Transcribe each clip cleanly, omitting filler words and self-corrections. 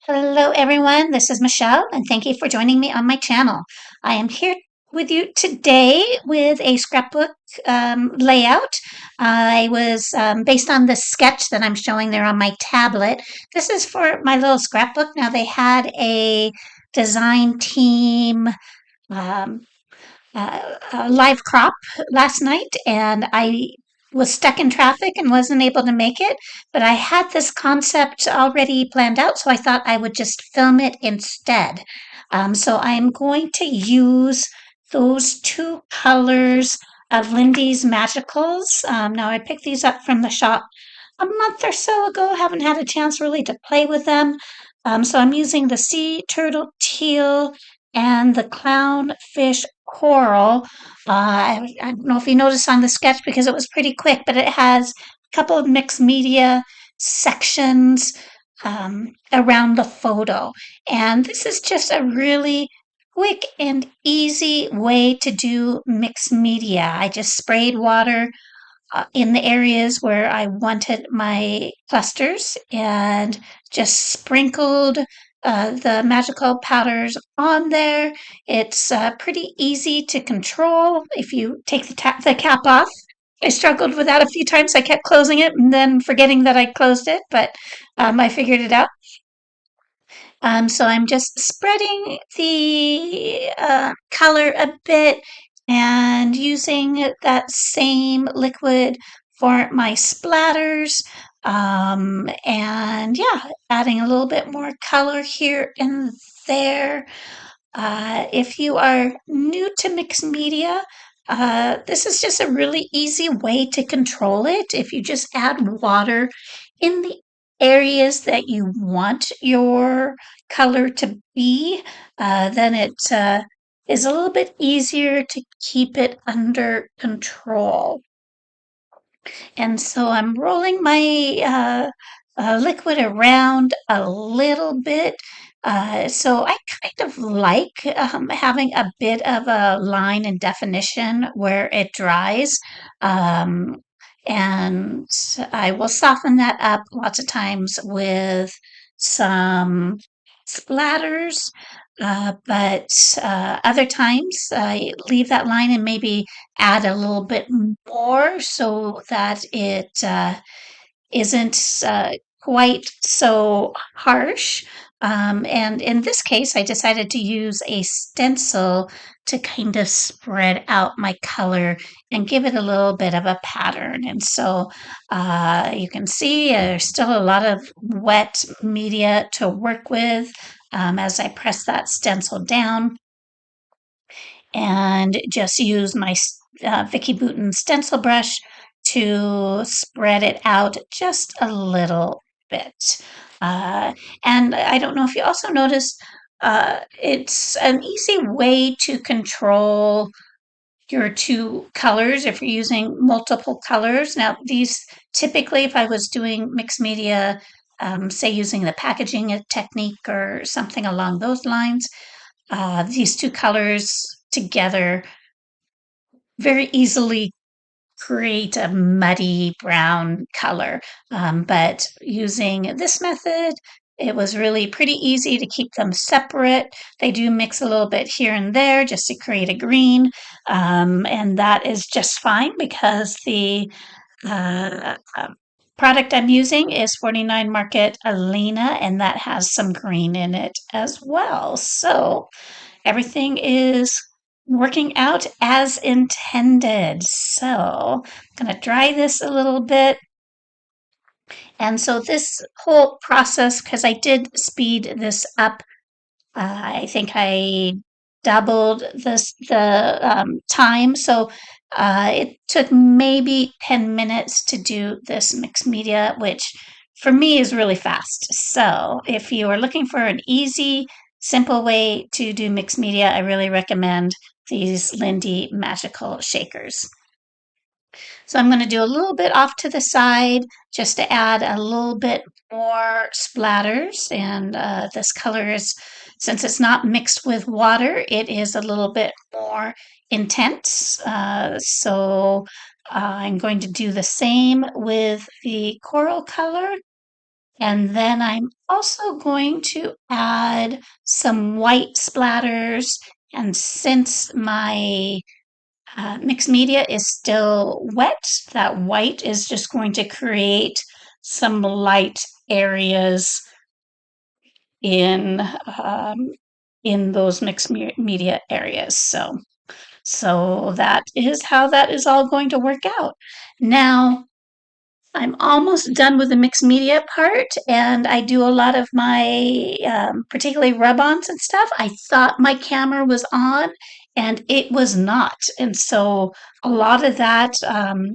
Hello, everyone. This is Michelle, and thank you for joining me on my channel. I am here with you today with a scrapbook layout. I was based on the sketch that I'm showing there on my tablet. This is for my little scrapbook. Now, they had a design team um, live crop last night, and I was stuck in traffic and wasn't able to make it. But I had this concept already planned out, so I thought I would just film it instead. So I'm going to use those two colors of Lindy's Magicals. Now, I picked these up from the shop a month or so ago. Haven't had a chance really to play with them. So I'm using the sea turtle teal and the clownfish coral. I don't know if you noticed on the sketch because it was pretty quick, but it has a couple of mixed media sections around the photo. And this is just a really quick and easy way to do mixed media. I just sprayed water in the areas where I wanted my clusters and just sprinkled the magical powders on there. It's pretty easy to control if you take the cap off. I struggled with that a few times. I kept closing it and then forgetting that I closed it, but I figured it out. So I'm just spreading the color a bit and using that same liquid for my splatters. And yeah, adding a little bit more color here and there. If you are new to mixed media, this is just a really easy way to control it. If you just add water in the areas that you want your color to be, then it is a little bit easier to keep it under control. And so I'm rolling my liquid around a little bit. So I kind of like having a bit of a line and definition where it dries. Um, and I will soften that up lots of times with some splatters. But other times I leave that line and maybe add a little bit more so that it isn't quite so harsh. And in this case, I decided to use a stencil to kind of spread out my color and give it a little bit of a pattern. And so you can see there's still a lot of wet media to work with as I press that stencil down and just use my Vicky Bouton stencil brush to spread it out just a little bit. Uh, and I don't know if you also noticed, it's an easy way to control your two colors if you're using multiple colors. Now, these typically, if I was doing mixed media, say using the packaging technique or something along those lines, these two colors together very easily create a muddy brown color. But using this method, it was really pretty easy to keep them separate. They do mix a little bit here and there just to create a green, and that is just fine because the product I'm using is 49 Market Alena, and that has some green in it as well. So everything is working out as intended. So I'm going to dry this a little bit. And so this whole process, because I did speed this up, I think I doubled the time. So it took maybe 10 minutes to do this mixed media, which for me is really fast. So if you are looking for an easy, simple way to do mixed media, I really recommend these Lindy Magical Shakers. So I'm going to do a little bit off to the side just to add a little bit more splatters. And this color is, since it's not mixed with water, it is a little bit more intense. So I'm going to do the same with the coral color. And then I'm also going to add some white splatters. And since my mixed media is still wet, that white is just going to create some light areas in um, in those mixed media areas. So that is how that is all going to work out. Now, I'm almost done with the mixed media part, and I do a lot of my, particularly rub-ons and stuff. I thought my camera was on, and it was not. And so a lot of that,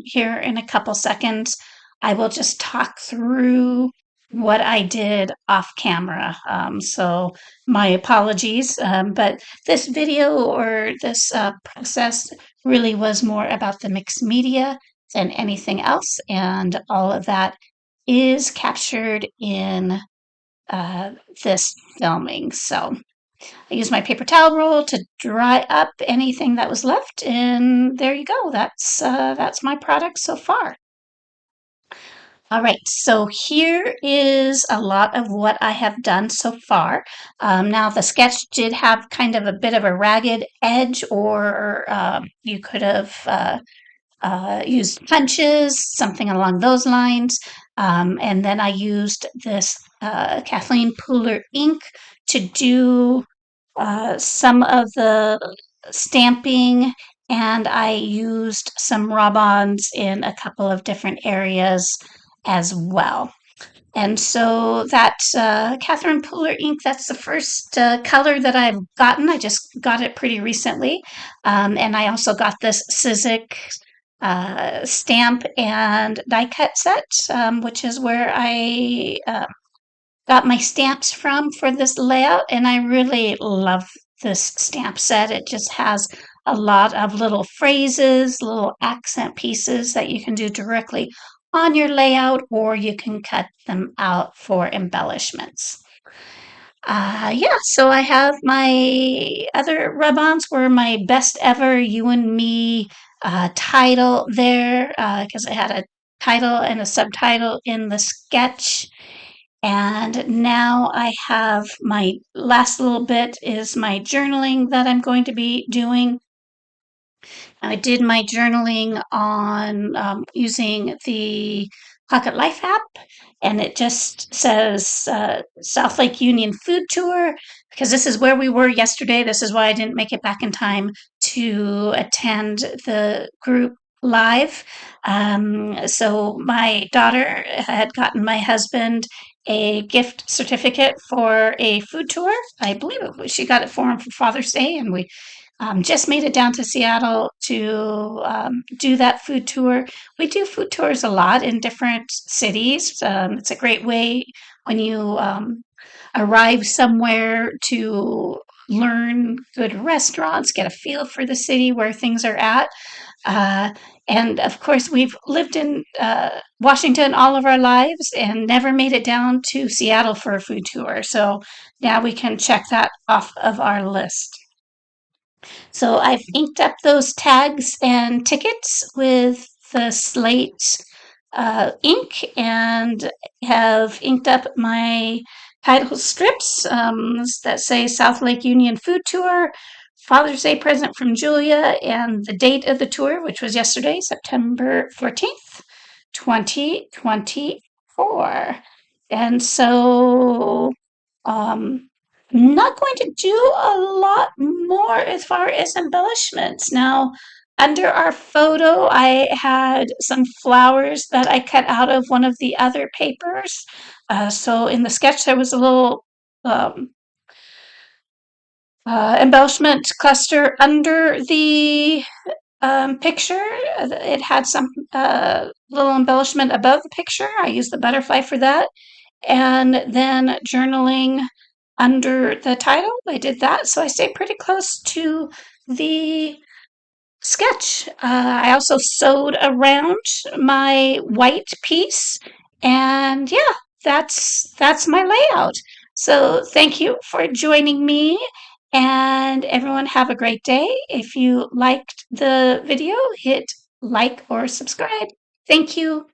here in a couple seconds, I will just talk through what I did off camera. So my apologies, but this video or this process really was more about the mixed media than anything else. And all of that is captured in uh, this filming. So I used my paper towel roll to dry up anything that was left. And there you go. That's my product so far. All right, so here is a lot of what I have done so far. Now, the sketch did have kind of a bit of a ragged edge, or you could have used punches, something along those lines. And then I used this Kathleen Pooler ink to do some of the stamping, and I used some rub-ons in a couple of different areas as well. And so that Catherine Pooler ink, that's the first color that I've gotten. I just got it pretty recently. And I also got this Sizik stamp and die cut set, which is where I got my stamps from for this layout. And I really love this stamp set. It just has a lot of little phrases, little accent pieces that you can do directly on your layout, or you can cut them out for embellishments. Yeah, so I have my other rub-ons were my best ever You and Me title there, because I had a title and a subtitle in the sketch. And now I have my last little bit is my journaling that I'm going to be doing. I did my journaling on using the Pocket Life app, and it just says South Lake Union Food Tour, because this is where we were yesterday. This is why I didn't make it back in time to attend the group live. So my daughter had gotten my husband a gift certificate for a food tour. I believe she got it for him for Father's Day, and we just made it down to Seattle to do that food tour. We do food tours a lot in different cities. It's a great way when you arrive somewhere to learn good restaurants, get a feel for the city where things are at. Uh, and of course, we've lived in Washington all of our lives and never made it down to Seattle for a food tour. So now we can check that off of our list. So I've inked up those tags and tickets with the slate ink, and have inked up my title strips that say South Lake Union Food Tour, Father's Day present from Julia, and the date of the tour, which was yesterday, September 14th, 2024. And so um, I'm not going to do a lot more as far as embellishments. Now, under our photo, I had some flowers that I cut out of one of the other papers. So in the sketch, there was a little um, embellishment cluster under the picture. It had some little embellishment above the picture. I used the butterfly for that. And then journaling under the title, I did that. So I stayed pretty close to the sketch. I also sewed around my white piece, and yeah, that's my layout. So thank you for joining me, and everyone have a great day. If you liked the video, hit like or subscribe. Thank you.